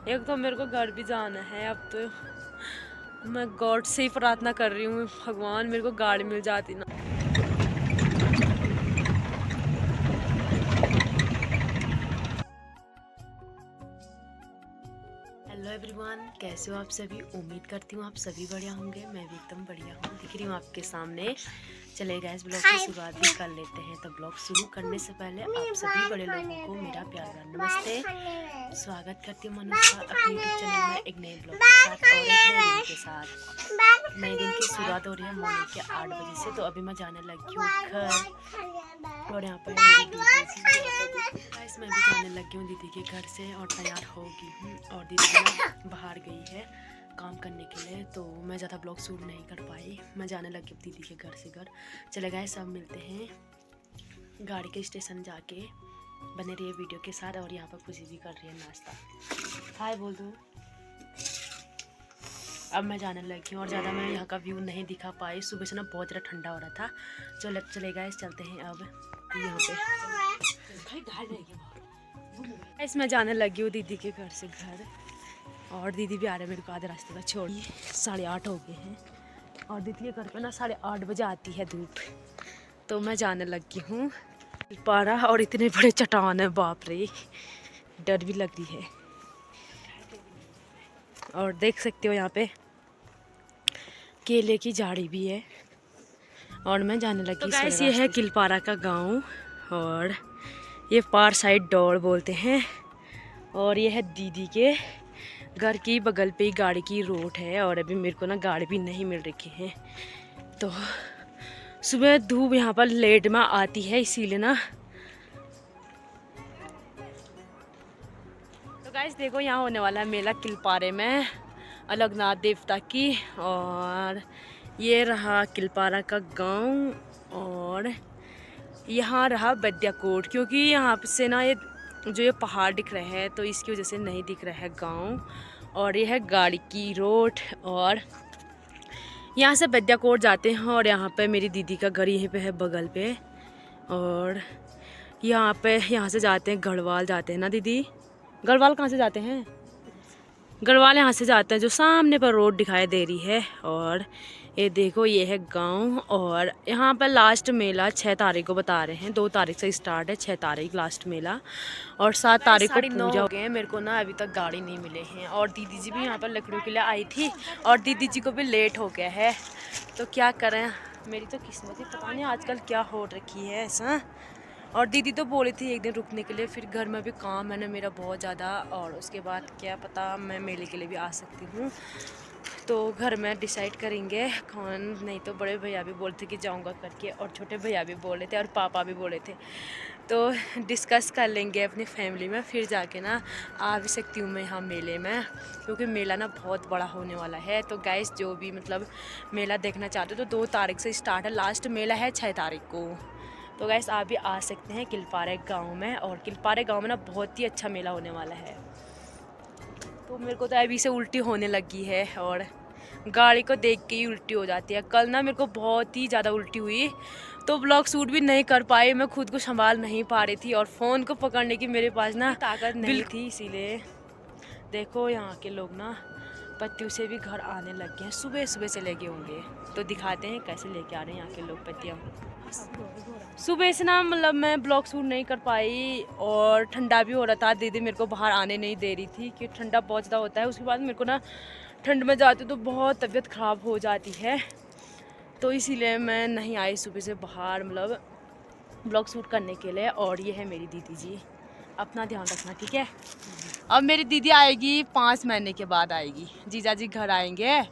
एक तो मेरे को घर भी जाना है। अब तो मैं गॉड से ही प्रार्थना कर रही हूँ, भगवान मेरे को गाड़ी मिल जाती ना। हेलो एवरीवन, कैसे हो आप सभी? उम्मीद करती हूँ आप सभी बढ़िया होंगे। मैं भी एकदम बढ़िया हूँ, दिख रही हूँ आपके सामने। चले गए इस ब्लॉग की शुरुआत भी कर लेते हैं। तो ब्लॉग शुरू करने से पहले आप सभी बड़े लोगों को मेरा प्यार भरा नमस्ते। स्वागत करती हूँ मनुष्य का अपने यूट्यूब चैनल में एक नए ब्लॉग के साथ और एक नए दिन के साथ। नए दिन की शुरुआत हो रही है मॉर्निंग के 8 बजे से। तो अभी मैं जाने लगी हूँ घर, और यहाँ पर मैं भी जाने लगी हूँ दीदी के घर से और तैयार होगी हूँ। और दीदी ना बाहर गई है काम करने के लिए, तो मैं ज़्यादा ब्लॉग शूट नहीं कर पाई। मैं जाने लगी हूँ दीदी के घर से घर। चले गए, सब मिलते हैं गाड़ी के स्टेशन जाके। बने रहिए वीडियो के साथ। और यहाँ पर खुशी भी कर रही है नाश्ता। हाय बोल दो। अब मैं जाने लगी हूँ और ज़्यादा मैं यहाँ का व्यू नहीं दिखा पाई। सुबह से ना बहुत ज़्यादा ठंडा हो रहा था। चले गए, चलते हैं अब यहाँ पे। मैं जाने लगी हूँ दीदी के घर से घर, और दीदी भी आ रहे हैं मेरे को आधे रास्ते का छोड़। 8:30 हो गए हैं और दीदी के घर पे ना 8:30 बजे आती है धूप। तो मैं जाने लगी हूँ पारा, और इतने बड़े चट्टान है, बाप रे, डर भी लग रही है। और देख सकते हो यहाँ पे केले की झाड़ी भी है। और मैं जाने लगी। तो गाइस ये है किलपारा का गांव, और ये पार साइड डोर बोलते हैं। और ये है दीदी के घर की बगल पे ही गाड़ी की रोड है। और अभी मेरे को ना गाड़ी भी नहीं मिल रही है, तो सुबह धूप यहाँ पर लेट में आती है, इसीलिए ना। तो गाइस देखो, यहाँ होने वाला है मेला किलपारे में, अलगनाथ देवता की। और ये रहा किलपारा का गांव, और यहाँ रहा बद्याकोट। क्योंकि यहाँ से ना ये पहाड़ दिख रहे हैं, तो इसकी वजह से नहीं दिख रहा है गांव। और ये है गाड़ी की रोड, और यहाँ से बद्याकोट जाते हैं। और यहाँ पे मेरी दीदी का घर यहीं पे है बगल पे। और यहाँ से जाते हैं गढ़वाल, जाते हैं ना दीदी? गढ़वाल कहाँ से जाते हैं? गढ़वाल यहाँ से जाते हैं, जो सामने पर रोड दिखाई दे रही है। और ये देखो, ये है गांव। और यहाँ पर लास्ट मेला 6 तारीख को बता रहे हैं। 2 तारीख से स्टार्ट है, 6 तारीख लास्ट मेला, और 7 तारीख को पूजा हो गए हैं। मेरे को ना अभी तक गाड़ी नहीं मिले हैं। और दीदी जी भी यहाँ पर लकड़ियों के लिए आई थी, और दीदी जी को भी लेट हो गया है। तो क्या करें, मेरी तो किस्मत ही पता नहीं आजकल क्या हो रखी है ऐसा। और दीदी तो बोली थी एक दिन रुकने के लिए, फिर घर में भी काम है ना मेरा बहुत ज़्यादा। और उसके बाद क्या पता मैं मेले के लिए भी आ सकती हूँ। तो घर में डिसाइड करेंगे कौन। नहीं तो बड़े भैया भी बोले थे कि जाऊंगा करके, और छोटे भैया भी बोले थे, और पापा भी बोले थे। तो डिस्कस कर लेंगे अपनी फैमिली में, फिर जाके ना आ भी सकती हूँ मैं यहाँ मेले में। क्योंकि मेला ना बहुत बड़ा होने वाला है। तो गाइस, जो भी मतलब मेला देखना चाहते हो तो 2 तारीख से स्टार्ट है, लास्ट मेला है 6 तारीख को। तो गाइस आप भी आ सकते हैं किलपारे गांव में। और किलपारे गांव में ना बहुत ही अच्छा मेला होने वाला है। तो मेरे को तो अभी से उल्टी होने लगी है, और गाड़ी को देख के ही उल्टी हो जाती है। कल ना मेरे को बहुत ही ज़्यादा उल्टी हुई, तो ब्लॉग शूट भी नहीं कर पाई। मैं खुद को संभाल नहीं पा रही थी, और फ़ोन को पकड़ने की मेरे पास ना ताकत नहीं थी। इसीलिए देखो, यहाँ के लोग ना पत्तियों से भी घर आने लग गए हैं, सुबह सुबह से लेके होंगे। तो दिखाते हैं कैसे लेके आ रहे हैं यहाँ के लोग पत्तियाँ। सुबह से ना मतलब मैं ब्लॉग शूट नहीं कर पाई, और ठंडा भी हो रहा था। दीदी मेरे को बाहर आने नहीं दे रही थी कि ठंडा बहुत ज़्यादा होता है। उसके बाद मेरे को ना ठंड में जाती तो बहुत तबीयत ख़राब हो जाती है, तो इसीलिए मैं नहीं आई सुबह से बाहर मतलब ब्लॉग शूट करने के लिए। और ये है मेरी दीदी जी, अपना ध्यान रखना, ठीक है? अब मेरी दीदी आएगी 5 महीने के बाद आएगी। जीजा जी घर आएंगे,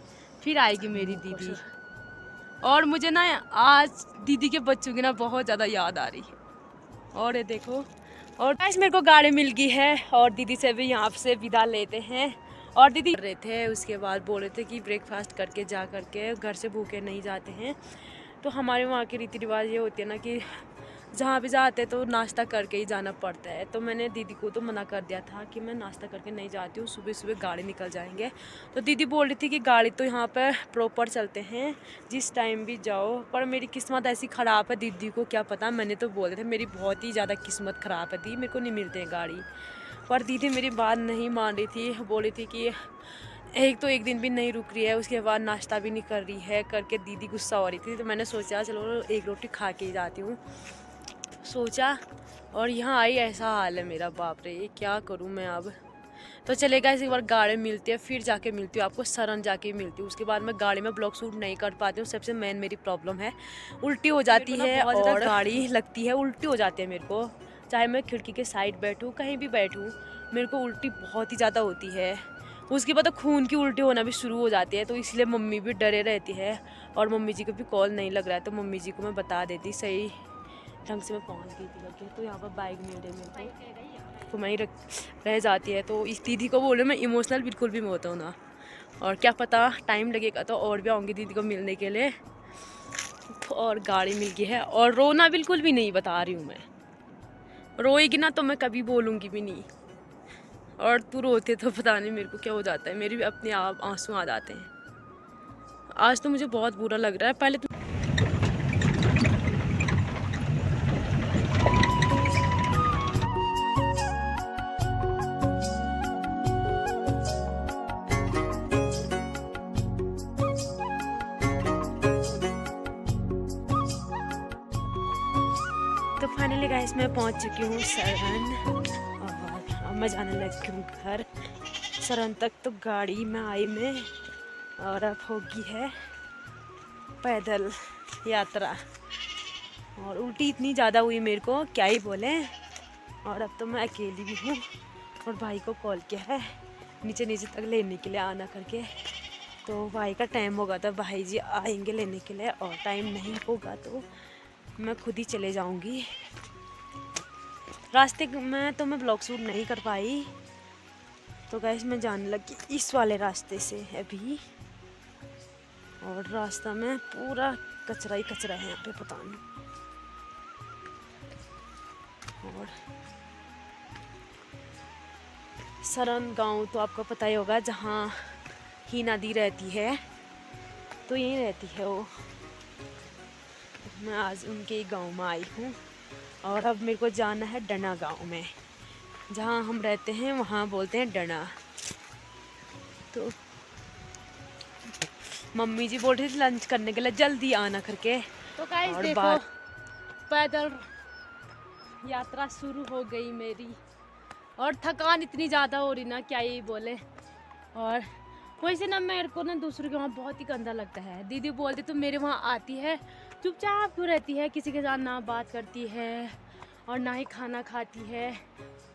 फिर आएगी मेरी दीदी। और मुझे ना आज दीदी के बच्चों की ना बहुत ज़्यादा याद आ रही है। और ये देखो, और आज मेरे को गाड़ी मिल गई है, और दीदी से भी यहाँ से विदा लेते हैं। और दीदी कर रहे थे, उसके बाद बोल रहे थे कि ब्रेकफास्ट करके जा करके घर से भूखे नहीं जाते हैं। तो हमारे वहाँ के रीति रिवाज ये होते हैं ना कि जहाँ भी जाते तो नाश्ता करके ही जाना पड़ता है। तो मैंने दीदी को तो मना कर दिया था कि मैं नाश्ता करके नहीं जाती हूँ, सुबह सुबह गाड़ी निकल जाएंगे। तो दीदी बोल रही थी कि गाड़ी तो यहाँ पर प्रॉपर चलते हैं, जिस टाइम भी जाओ। पर मेरी किस्मत ऐसी ख़राब है, दीदी को क्या पता। मैंने तो बोले थे मेरी बहुत ही ज़्यादा किस्मत ख़राब है दी, मेरे को नहीं मिलते हैं गाड़ी। पर दीदी मेरी बात नहीं मान रही थी, बोल रही थी कि एक दिन भी नहीं रुक रही है, उसके बाद नाश्ता भी नहीं कर रही है करके दीदी गुस्सा हो रही थी। तो मैंने सोचा चलो एक रोटी खा के ही जाती हूँ, सोचा। और यहाँ आई ऐसा हाल है मेरा, बाप रे ये क्या करूँ मैं अब। तो चलेगा इस बार गाड़ी मिलती है, फिर जाके मिलती हूँ आपको, सरन जाके मिलती हूँ। उसके बाद मैं गाड़ी में ब्लॉग शूट नहीं कर पाती हूँ, सबसे मेन मेरी प्रॉब्लम है उल्टी हो जाती है और गाड़ी लगती है, उल्टी हो जाती है मेरे को। चाहे मैं खिड़की के साइड बैठूँ, कहीं भी बैठूँ, मेरे को उल्टी बहुत ही ज़्यादा होती है। उसके बाद तो खून की उल्टी होना भी शुरू हो जाती है, तो इसलिए मम्मी भी डरे रहती है। और मम्मी जी को भी कॉल नहीं लग रहा है, तो मम्मी जी को मैं बता देती सही ढंग से मैं पहुँच गई थी करके। तो यहाँ पर बाइक मिल रही मेरे को, तो वहीं रह जाती है। तो इस दीदी को बोले मैं इमोशनल बिल्कुल भी मत हो ना, और क्या पता टाइम लगेगा तो और भी आऊँगी दीदी को मिलने के लिए। तो और गाड़ी मिल गई है, और रोना बिल्कुल भी नहीं, बता रही हूँ मैं। रोएगी ना तो मैं कभी बोलूँगी भी नहीं, और तू रोते तो पता नहीं मेरे को क्या हो जाता है, मेरे भी अपने आप आंसू आ जाते हैं। आज तो मुझे बहुत बुरा लग रहा है। पहले तो फाइनली गाइस मैं पहुंच चुकी हूँ सरन, और अब मैं जाने लगी हूँ घर। सरन तक तो गाड़ी में आई मैं, और अब होगी है पैदल यात्रा। और उल्टी इतनी ज़्यादा हुई मेरे को, क्या ही बोले। और अब तो मैं अकेली भी हूँ, और भाई को कॉल किया है नीचे तक लेने के लिए आना करके। तो भाई का टाइम होगा तो भाई जी आएंगे लेने के लिए, और टाइम नहीं होगा तो मैं खुद ही चले जाऊंगी। रास्ते में तो मैं ब्लॉग शूट नहीं कर पाई, तो गाइस मैं जाने लगी इस वाले रास्ते से अभी। और रास्ता में पूरा कचरा ही कचरा है यहाँ पे, पता नहीं। और सरन गांव तो आपको पता ही होगा, जहाँ ही नदी रहती है, तो यहीं रहती है वो। मैं आज उनके गांव में आई हूँ, और अब मेरे को जाना है डना गांव में, जहाँ हम रहते हैं वहाँ बोलते हैं डना। तो मम्मी जी बोल रही थी लंच करने के लिए जल्दी आना करके। तो गाइस देखो पैदल यात्रा शुरू हो गई मेरी, और थकान इतनी ज़्यादा हो रही ना, क्या ही बोले। और वैसे ना मेरे को ना दूसरों के वहाँ बहुत ही गंदा लगता है। दीदी बोलती तुम मेरे वहाँ आती है चुपचाप क्यों रहती है, किसी के साथ ना बात करती है और ना ही खाना खाती है,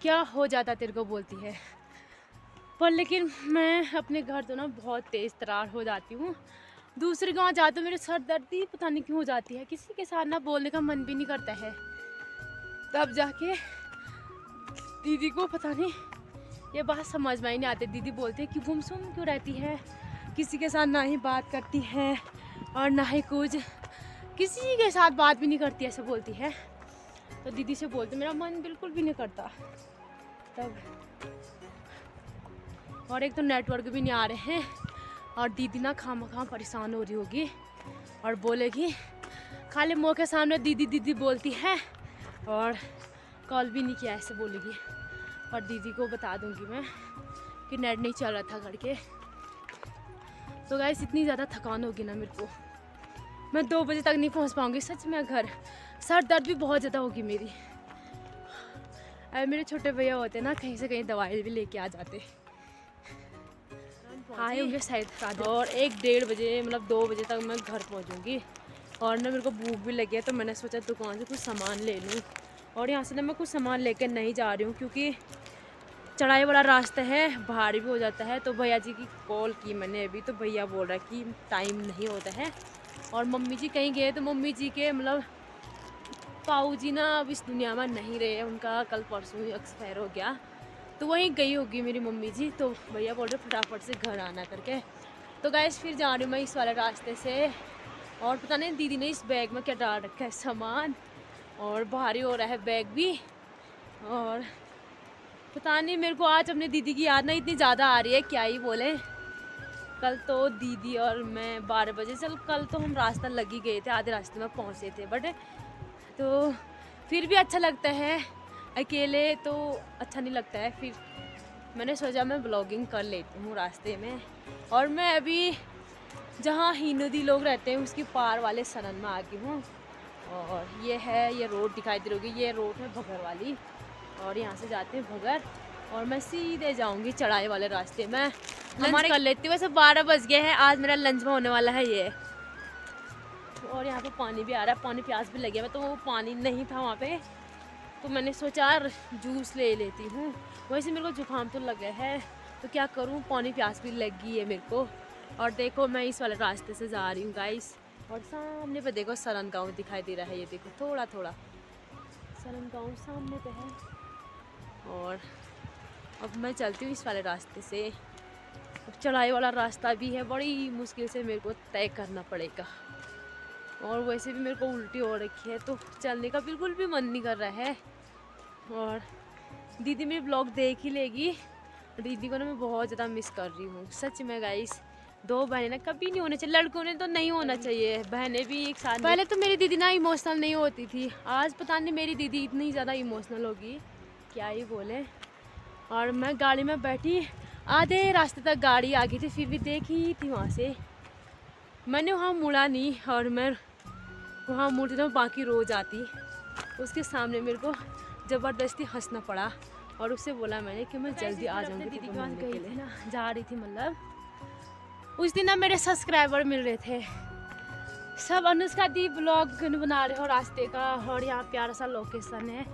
क्या हो जाता तेरे को, बोलती है। पर लेकिन मैं अपने घर तो ना बहुत तेज़ तरार हो जाती हूँ। दूसरे गाँव जाते मेरे सर दर्द पता नहीं क्यों हो जाती है, किसी के साथ ना बोलने का मन भी नहीं करता है। तब जाके दीदी को पता नहीं ये बात समझ में ही नहीं आती। दीदी बोलते हैं कि गुमसुम क्यों रहती है, किसी के साथ ना ही बात करती है और ना ही कुछ, किसी के साथ बात भी नहीं करती, ऐसे बोलती है। तो दीदी से बोलते मेरा मन बिल्कुल भी नहीं करता तब। और एक तो नेटवर्क भी नहीं आ रहे हैं, और दीदी ना खामखा परेशान हो रही होगी और बोलेगी, खाली मुँह के सामने दीदी दीदी बोलती है और कॉल भी नहीं किया, ऐसे बोलेगी। और दीदी को बता दूंगी मैं कि नेट नहीं चल रहा था करके। तो गाइस इतनी ज़्यादा थकान होगी ना मेरे को, मैं 2 बजे तक नहीं पहुंच पाऊंगी सच में घर। सर दर्द भी बहुत ज़्यादा होगी मेरी। अरे मेरे छोटे भैया होते ना, कहीं से कहीं दवाई भी लेके आ जाते, आए होंगे शायद। और 1-1:30 बजे मतलब 2 बजे तक मैं घर पहुंचूंगी। और ना मेरे को भूख भी लगी है, तो मैंने सोचा दुकान से कुछ सामान ले लूँ। और यहाँ से ना मैं कुछ सामान लेकर नहीं जा रही हूँ, क्योंकि चढ़ाई वाला रास्ता है, भारी भी हो जाता है। तो भैया जी की कॉल की मैंने अभी, तो भैया बोल रहा है कि टाइम नहीं होता है। और मम्मी जी कहीं गए, तो मम्मी जी के मतलब पाऊ जी ना अब इस दुनिया में नहीं रहे, उनका कल परसों ही एक्सपायर हो गया, तो वहीं गई होगी मेरी मम्मी जी। तो भैया बोल रहे फटाफट से घर आना करके। तो गैस फिर जा रही हूँ मैं इस वाले रास्ते से। और पता नहीं दीदी ने इस बैग में क्या डाल रखा है सामान, और भारी हो रहा है बैग भी। और पता नहीं मेरे को आज अपने दीदी की याद ना इतनी ज़्यादा आ रही है, क्या ही बोले। कल तो दीदी और मैं 12 बजे, चल कल तो हम रास्ता लग ही गए थे, आधे रास्ते में पहुँचे थे, बट तो फिर भी अच्छा लगता है अकेले तो अच्छा नहीं लगता है। फिर मैंने सोचा मैं ब्लॉगिंग कर लेती हूँ रास्ते में। और मैं अभी जहाँ हिंदू लोग रहते हैं उसकी पार वाले सनन में आ गई हूँ। और ये रोड दिखाई दे रही होगी, ये रोड है भगर वाली। और यहाँ से जाते हैं भगर और मैं सीधे जाऊँगी चढ़ाई वाले रास्ते में। लंच कर लेती हूँ। वैसे 12 बज गए हैं, आज मेरा लंच में होने वाला है ये। और यहाँ पे पानी भी आ रहा है, पानी प्यास भी लगे हुआ, तो वो पानी नहीं था वहाँ पे, तो मैंने सोचा जूस ले लेती हूँ। वैसे मेरे को जुकाम तो लगा है, तो क्या करूँ, पानी प्यास भी लगी है मेरे को। और देखो मैं इस वाले रास्ते से जा रही हूँ गाइस। और सामने पे देखो सरन गाँव दिखाई दे रहा है, ये देखो थोड़ा थोड़ा सरन गाँव सामने पे है। और अब मैं चलती हूँ इस वाले रास्ते से। अब चढ़ाई वाला रास्ता भी है, बड़ी मुश्किल से मेरे को तय करना पड़ेगा। और वैसे भी मेरे को उल्टी हो रखी है, तो चलने का बिल्कुल भी मन नहीं कर रहा है। और दीदी मेरी ब्लॉग देख ही लेगी। दीदी को ना मैं बहुत ज़्यादा मिस कर रही हूँ सच में गाइस। 2 बहनें ना कभी नहीं होने चाहिए, लड़कों ने तो नहीं होना चाहिए, बहनें भी एक साथ। पहले तो मेरी दीदी ना इमोशनल नहीं होती थी, आज पता नहीं मेरी दीदी इतनी ज़्यादा इमोशनल होगी, क्या ही बोले। और मैं गाड़ी में बैठी, आधे रास्ते तक गाड़ी आ गई थी, फिर भी देखी थी वहाँ से, मैंने वहाँ मुड़ा नहीं। और मैं वहाँ मुड़ती तो बाकी रोज आती, उसके सामने मेरे को ज़बरदस्ती हंसना पड़ा। और उससे बोला मैंने कि मैं जल्दी आ जाऊँगी दीदी के पास गई थी ना, जा रही थी मतलब। उस दिन ना मेरे सब्सक्राइबर मिल रहे थे सब, अनुष्का दी ब्लॉग बना रहे हो रास्ते का, और यहाँ प्यारा सा लोकेशन है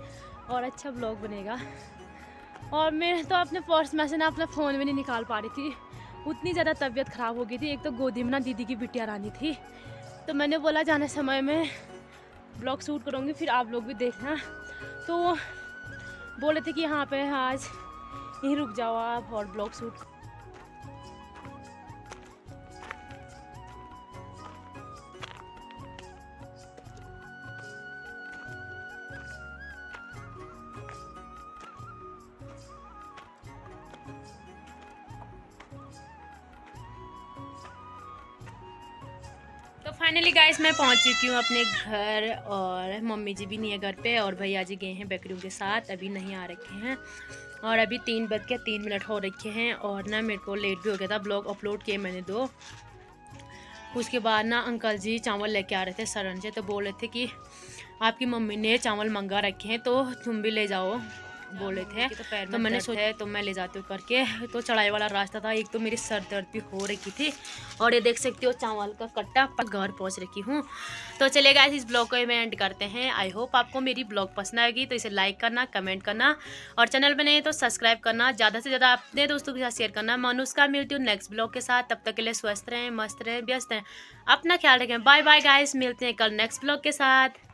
और अच्छा ब्लॉग बनेगा। और मैं तो अपने पर्स में से ना अपना फ़ोन भी नहीं निकाल पा रही थी, उतनी ज़्यादा तबीयत ख़राब हो गई थी। एक तो गोदी में ना दीदी की बिटिया रानी थी, तो मैंने बोला जाने समय में ब्लॉग शूट करूँगी, फिर आप लोग भी देखना। तो बोले थे कि यहाँ पे आज यहीं रुक जाओ आप और ब्लॉग शूट। तो फाइनली गाइस मैं पहुंच चुकी हूँ अपने घर, और मम्मी जी भी नहीं है घर पे, और भैया जी गए हैं बकरियों के साथ, अभी नहीं आ रखे हैं। और अभी 3:03 हो रखे हैं, और ना मेरे को लेट भी हो गया था, ब्लॉग अपलोड किए मैंने 2। उसके बाद ना अंकल जी चावल लेके आ रहे थे सरन से, तो बोल रहे थे कि आपकी मम्मी ने चावल मंगा रखे हैं तो तुम भी ले जाओ, बोले थे। तो मैंने सोचा तो मैं ले जाती हूँ करके। तो चढ़ाई वाला रास्ता था, एक तो मेरी सर दर्द भी हो रही थी, और ये देख सकते हो चावल का कट्टा पर घर पहुँच रखी हूँ। तो चलिए गाइस इस ब्लॉग को मैं एंड करते हैं। आई होप आपको मेरी ब्लॉग पसंद आएगी, तो इसे लाइक करना, कमेंट करना, और चैनल पर नहीं तो सब्सक्राइब करना, ज़्यादा से ज़्यादा अपने दोस्तों के साथ शेयर करना। मैं अनुष्का मिलती हूँ नेक्स्ट ब्लॉग के साथ, तब तक के लिए स्वस्थ रहें, मस्त रहें, व्यस्त रहें, अपना ख्याल रखें। बाय बाय गाइस, मिलते हैं कल नेक्स्ट ब्लॉग के साथ।